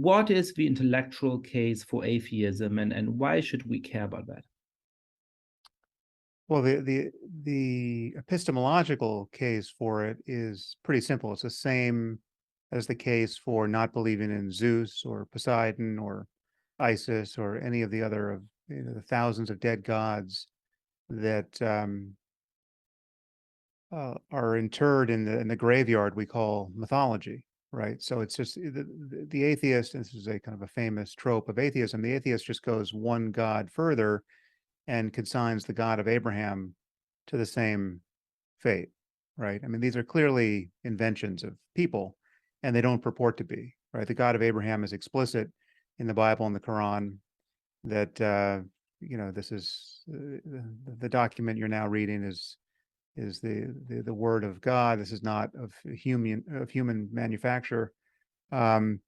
what is the intellectual case for atheism, and why should we care about that? Well, the epistemological case for it is pretty simple. It's the same as the case for not believing in Zeus or Poseidon or Isis or any of the other of the thousands of dead gods that are interred in the graveyard we call mythology, right? So it's just the atheist. This is a kind of a famous trope of atheism. The atheist just goes one god further and consigns the God of Abraham to the same fate, right? I mean, these are clearly inventions of people, and they don't purport to be, right? The God of Abraham is explicit in the Bible and the Quran that this is the document you're now reading is the word of God. This is not of human manufacture. And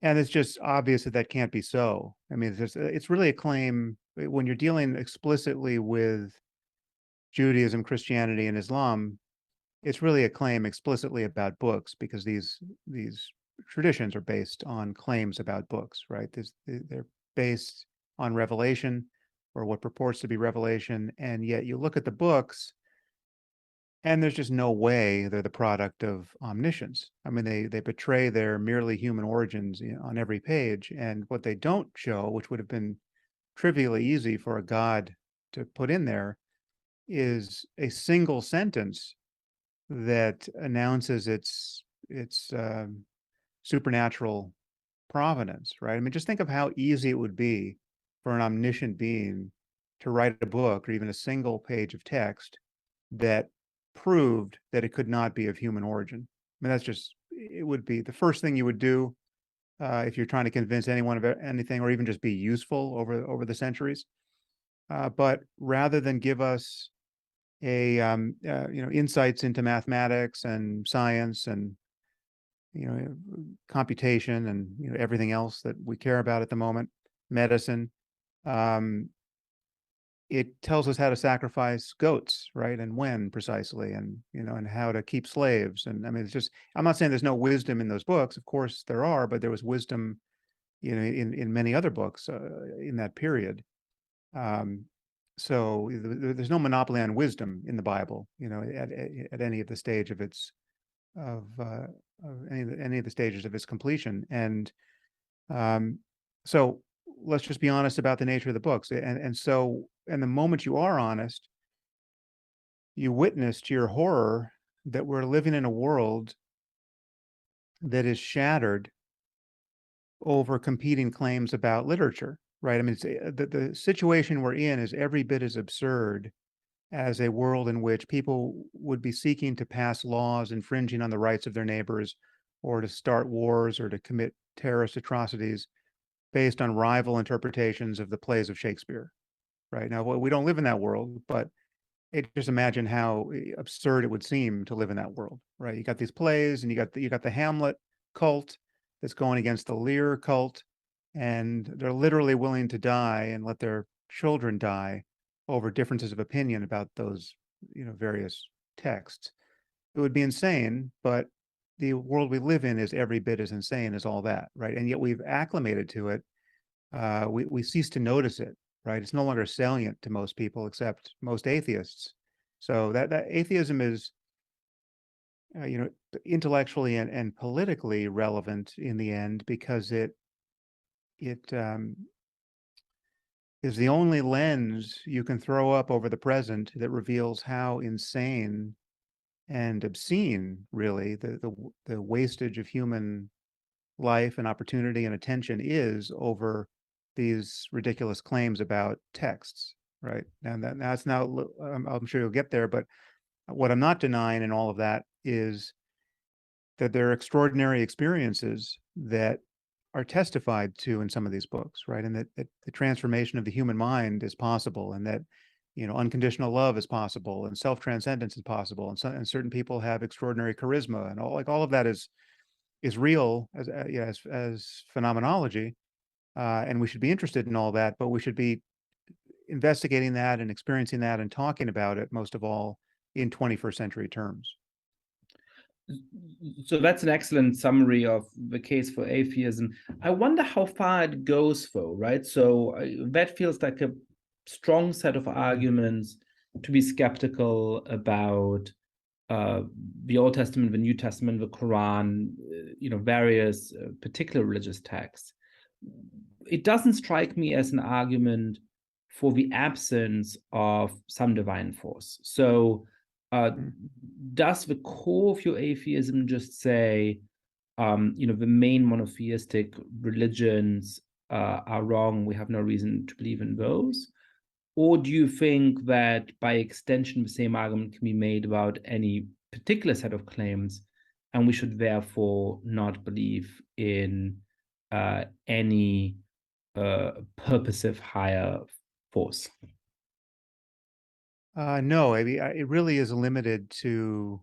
it's just obvious that can't be so. I mean, it's really a claim when you're dealing explicitly with Judaism, Christianity, and Islam. It's really a claim explicitly about books because these traditions are based on claims about books, right? They're based on revelation or what purports to be revelation, and yet you look at the books and there's just no way they're the product of omniscience. I mean, they betray their merely human origins on every page. And what they don't show, which would have been trivially easy for a god to put in there, is a single sentence that announces its supernatural provenance, right? I mean, just think of how easy it would be for an omniscient being to write a book or even a single page of text that proved that it could not be of human origin. I mean, it would be the first thing you would do if you're trying to convince anyone of anything or even just be useful over the centuries. But rather than give us insights into mathematics and science and computation and everything else that we care about at the moment, medicine, it tells us how to sacrifice goats, right? And when precisely, and how to keep slaves. And I mean, I'm not saying there's no wisdom in those books. Of course there are, but there was wisdom, in many other books in that period. So there's no monopoly on wisdom in the Bible, at any of the stage of any of the stages of its completion. And so let's just be honest about the nature of the books. And the moment you are honest, you witness to your horror that we're living in a world that is shattered over competing claims about literature, right? I mean, the situation we're in is every bit as absurd as a world in which people would be seeking to pass laws infringing on the rights of their neighbors or to start wars or to commit terrorist atrocities based on rival interpretations of the plays of Shakespeare. Right now, we don't live in that world, but just imagine how absurd it would seem to live in that world, right? You got these plays, and you got the Hamlet cult that's going against the Lear cult, and they're literally willing to die and let their children die over differences of opinion about those, various texts. It would be insane, but the world we live in is every bit as insane as all that, right? And yet we've acclimated to it. We cease to notice it, right? It's no longer salient to most people, except most atheists. So that atheism is, intellectually and politically relevant in the end because it is the only lens you can throw up over the present that reveals how insane and obscene, really, the wastage of human life and opportunity and attention is over these ridiculous claims about texts, right? And that's now, I'm sure you'll get there, but what I'm not denying in all of that is that there are extraordinary experiences that are testified to in some of these books, right? And that the transformation of the human mind is possible, and that unconditional love is possible, and self-transcendence is possible, and certain people have extraordinary charisma, and all of that is real as phenomenology, and we should be interested in all that, but we should be investigating that and experiencing that and talking about it most of all in 21st century terms. So that's an excellent summary of the case for atheism. I wonder how far it goes, though, right? So that feels like a strong set of arguments to be skeptical about uh, the Old Testament, the New Testament, the Quran, various particular religious texts. It doesn't strike me as an argument for the absence of some divine force. So, does the core of your atheism just say, the main monotheistic religions are wrong, we have no reason to believe in those? Or do you think that by extension, the same argument can be made about any particular set of claims, and we should therefore not believe in any purposive higher force? No, I mean, it really is limited to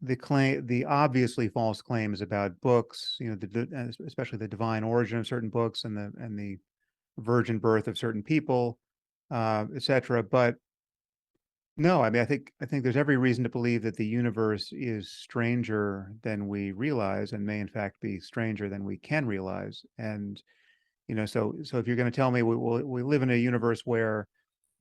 the obviously false claims about books, especially the divine origin of certain books and the virgin birth of certain people, etc. But no, I mean, I think there's every reason to believe that the universe is stranger than we realize, and may in fact be stranger than we can realize. And so if you're going to tell me we live in a universe where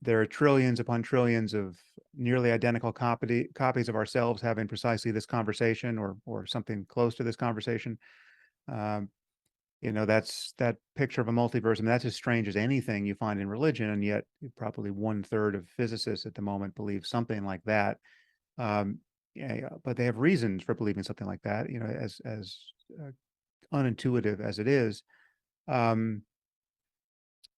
there are trillions upon trillions of nearly identical copies of ourselves having precisely this conversation or something close to this conversation, um, that's that picture of a multiverse. I mean, that's as strange as anything you find in religion, and yet probably 1/3 of physicists at the moment believe something like that. Yeah, but they have reasons for believing something like that. As uh, unintuitive as it is. Um,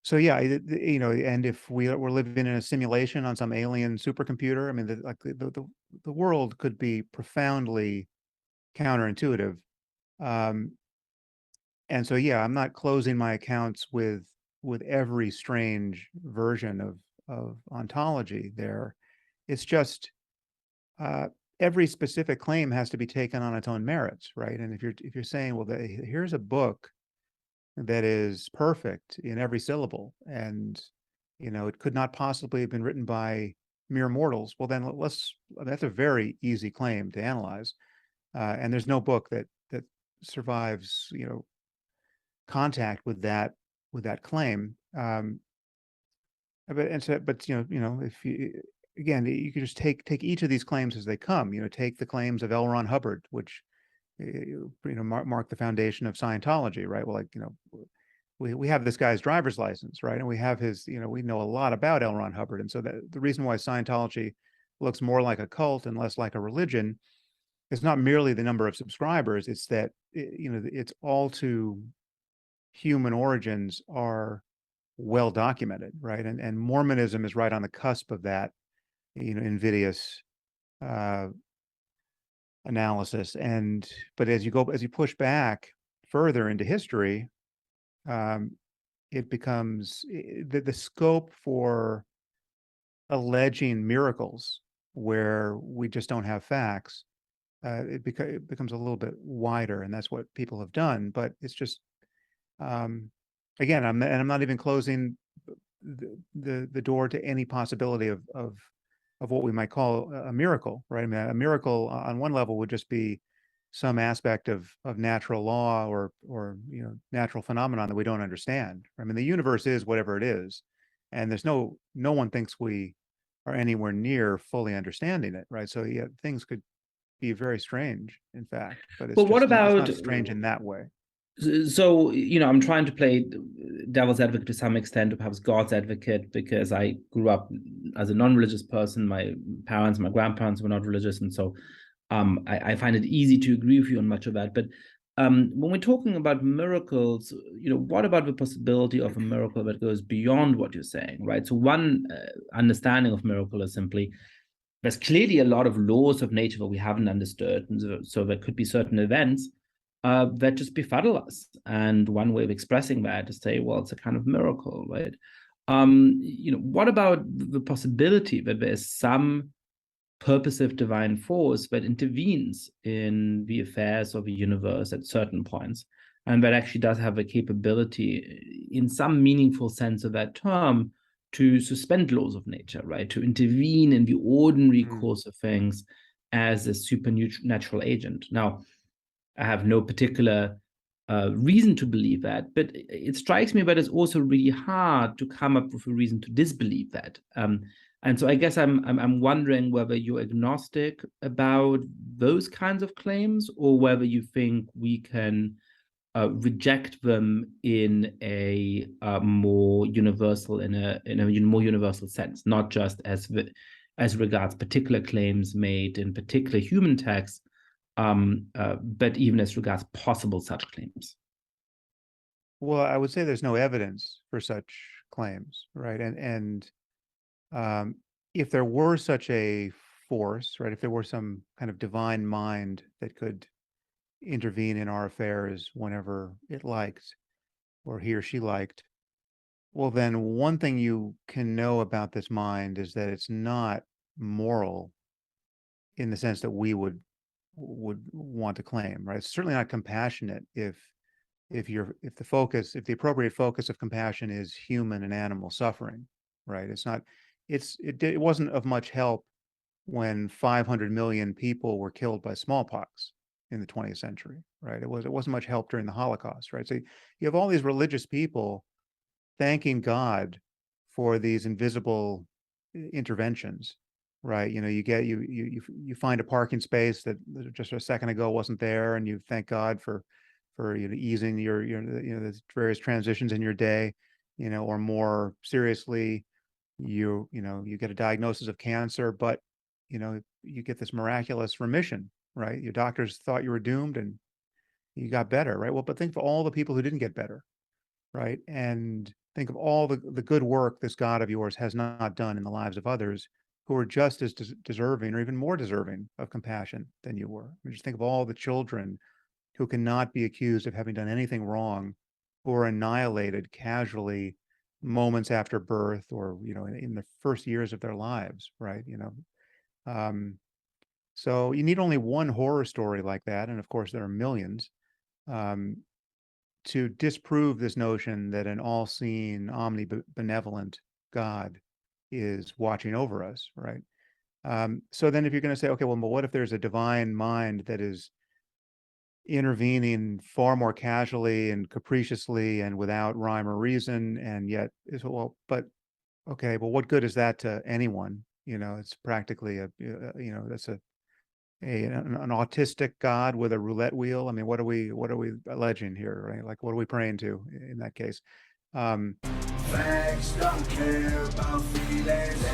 so yeah, and if we're living in a simulation on some alien supercomputer, I mean, the world could be profoundly counterintuitive. Um, and so yeah, I'm not closing my accounts with every strange version of ontology there. It's just uh, every specific claim has to be taken on its own merits, right? And if you're saying, well, here's a book that is perfect in every syllable, and it could not possibly have been written by mere mortals, well, then that's a very easy claim to analyze. And there's no book that survives contact with that claim. But if you again, you could just take each of these claims as they come. Take the claims of L. Ron Hubbard, which mark the foundation of Scientology, right? Well, we have this guy's driver's license, right? And we have his, we know a lot about L. Ron Hubbard, and so the reason why Scientology looks more like a cult and less like a religion is not merely the number of subscribers; it's that its all too human origins are well documented, right? And Mormonism is right on the cusp of that, invidious uh, analysis. But as you push back further into history, um, it becomes the scope for alleging miracles where we just don't have facts. It becomes a little bit wider, and that's what people have done. But it's just um, again, I'm not even closing the door to any possibility of what we might call a miracle, right? I mean, a miracle on one level would just be some aspect of natural law or natural phenomenon that we don't understand. I mean, the universe is whatever it is, and there's no one thinks we are anywhere near fully understanding it, right? So yeah, things could be very strange, in fact, but But what it's about, not strange in that way. so I'm trying to play devil's advocate to some extent, or perhaps God's advocate, because I grew up as a non-religious person. My parents, my grandparents were not religious, and so I find it easy to agree with you on much of that. But when we're talking about miracles, what about the possibility of a miracle that goes beyond what you're saying, right? So one understanding of miracle is simply there's clearly a lot of laws of nature that we haven't understood, and so there could be certain events that just befuddle us. And one way of expressing that is to say, well, it's a kind of miracle, right? What about the possibility that there's some purposive divine force that intervenes in the affairs of the universe at certain points, and that actually does have a capability, in some meaningful sense of that term, to suspend laws of nature, right? To intervene in the ordinary Mm. course of things as a supernatural agent. Now, I have no particular reason to believe that, but it strikes me that it's also really hard to come up with a reason to disbelieve that. And so I guess I'm wondering whether you're agnostic about those kinds of claims, or whether you think we can reject them in a more universal more universal sense, not just as regards particular claims made in particular human texts, but even as regards possible such claims. Well, I would say there's no evidence for such claims, right? And if there were such a force, right, if there were some kind of divine mind that could intervene in our affairs whenever it liked, or he or she liked, well, then one thing you can know about this mind is that it's not moral in the sense that we would want to claim, right? It's certainly not compassionate if the appropriate focus of compassion is human and animal suffering, right? It wasn't of much help when 500 million people were killed by smallpox in the 20th century, right? It wasn't much help during the Holocaust, right? So you have all these religious people thanking God for these invisible interventions, right? You know, you find a parking space that just a second ago wasn't there, and you thank God for easing your the various transitions in your day, or more seriously, you get a diagnosis of cancer, but you get this miraculous remission, right? Your doctors thought you were doomed and you got better, right? Well, but think of all the people who didn't get better, right? And think of all the good work this God of yours has not done in the lives of others who are just as deserving or even more deserving of compassion than you were. I mean, just think of all the children who cannot be accused of having done anything wrong, who are annihilated casually moments after birth, or in the first years of their lives, right? So you need only one horror story like that, and of course there are millions, to disprove this notion that an all-seeing, omnibenevolent God is watching over us, right? So then if you're going to say, okay, well, but what if there's a divine mind that is intervening far more casually and capriciously and without rhyme or reason, and yet but okay, well, what good is that to anyone? It's practically that's an autistic God with a roulette wheel. I mean, what are we alleging here, right? Like, what are we praying to in that case? Facts don't care about feelings.